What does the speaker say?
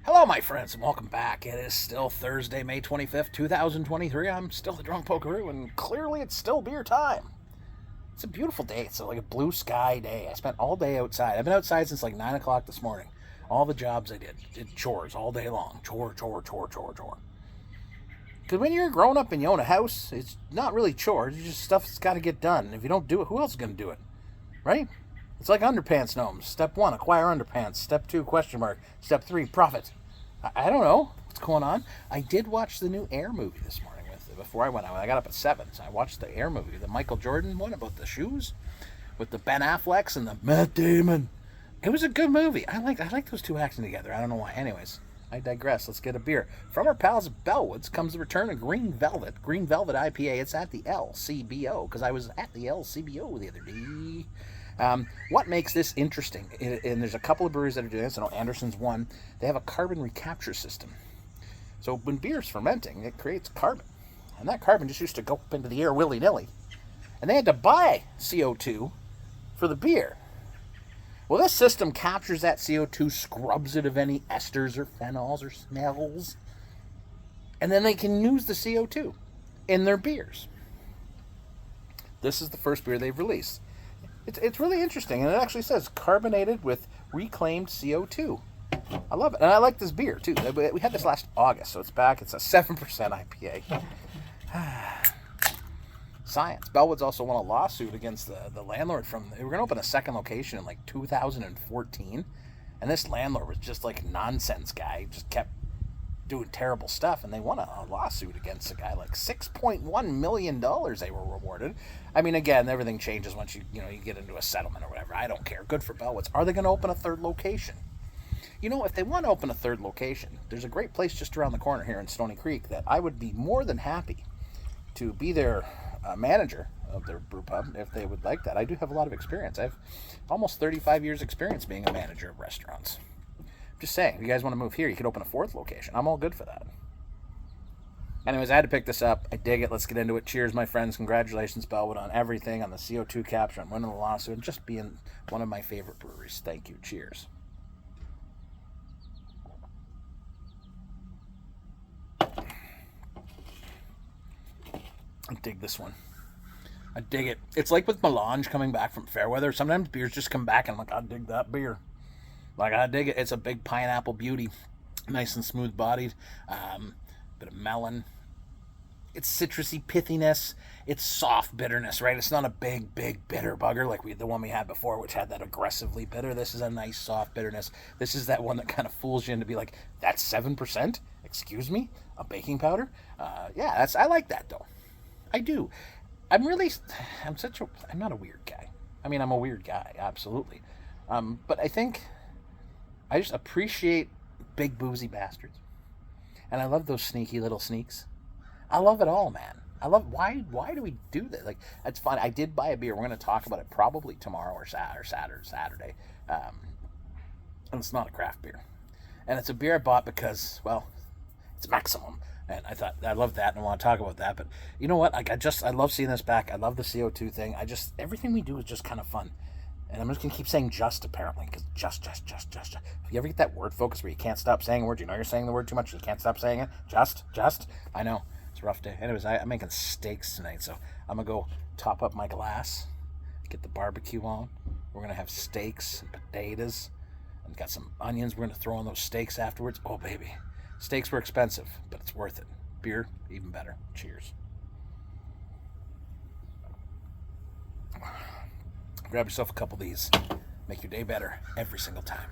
Hello, my friends, and welcome back. It is still Thursday, May 25th, 2023. I'm still the Drunk Pokeroo, and clearly it's still beer time. It's a beautiful day. It's like a blue sky day. I spent all day outside. I've been outside since like 9 o'clock this morning. All the jobs I did chores all day long. Chore. Because when you're grown up and you own a house, it's not really chores. It's just stuff that's got to get done. And if you don't do it, who else is going to do it? Right? It's like underpants gnomes. Step 1, acquire underpants. Step 2, question mark. Step 3, profit. I don't know what's going on. I did watch the new Air movie this morning before I went out. I got up at 7, so I watched the Air movie, the Michael Jordan one about the shoes with the Ben Afflecks and the Matt Damon. It was a good movie. I like those two acting together. I don't know why. Anyways, I digress. Let's get a beer. From our pals at Bellwoods comes the return of Green Velvet IPA. It's at the LCBO, because I was at the LCBO the other day. What makes this interesting, and there's a couple of breweries that are doing this. I know Anderson's one. They have a carbon recapture system. So when beer's fermenting, it creates carbon. And that carbon just used to go up into the air willy-nilly. And they had to buy CO2 for the beer. Well, this system captures that CO2, scrubs it of any esters or phenols or smells, and then they can use the CO2 in their beers. This is the first beer they've released. It's really interesting, and it actually says carbonated with reclaimed CO2. I love it, and I like this beer, too. We had this last August, so it's back. It's a 7% IPA. Science. Bellwoods also won a lawsuit against the landlord they were going to open a second location in like 2014, and this landlord was just like a nonsense guy. He just kept doing terrible stuff, and they won a lawsuit against a guy. Like $6.1 million they were rewarded. I mean, again, everything changes once you get into a settlement or whatever. I don't care. Good for Bellwoods. Are they going to open a third location? If they want to open a third location, there's a great place just around the corner here in Stony Creek that I would be more than happy to be their manager of their brew pub if they would like that. I do have a lot of experience. I have almost 35 years experience being a manager of restaurants. Just saying, if you guys want to move here, you could open a fourth location. I'm all good for that. Anyways, I had to pick this up. I dig it. Let's get into it. Cheers, my friends. Congratulations, Bellwood, on everything, on the CO2 capture, on winning the lawsuit, and just being one of my favorite breweries. Thank you. Cheers. I dig this one. I dig it. It's like with Melange coming back from Fairweather. Sometimes beers just come back, and I'm like, I dig that beer. Like, I dig it. It's a big pineapple beauty. Nice and smooth-bodied. Bit of melon. It's citrusy pithiness. It's soft bitterness, right? It's not a big bitter bugger like the one we had before, which had that aggressively bitter. This is a nice soft bitterness. This is that one that kind of fools you into be like, that's 7%? Excuse me? A baking powder? I like that, though. I do. I'm not a weird guy. I mean, I'm a weird guy, absolutely. But I think I just appreciate big boozy bastards. And I love those sneaky little sneaks. I love it all, man. Why do we do this? Like, it's fun. I did buy a beer. We're going to talk about it probably tomorrow or Saturday. And it's not a craft beer. And it's a beer I bought because, well, it's Maximum. And I thought, I love that and I want to talk about that. But you know what? Like, I love seeing this back. I love the CO2 thing. Everything we do is just kind of fun. And I'm just going to keep saying just, apparently, because just. If you ever get that word focus where you can't stop saying a word, you're saying the word too much, you can't stop saying it, just. I know, it's a rough day. Anyways, I'm making steaks tonight, so I'm going to go top up my glass, get the barbecue on. We're going to have steaks and potatoes, and got some onions we're going to throw on those steaks afterwards. Oh, baby. Steaks were expensive, but it's worth it. Beer, even better. Cheers. Grab yourself a couple of these. Make your day better every single time.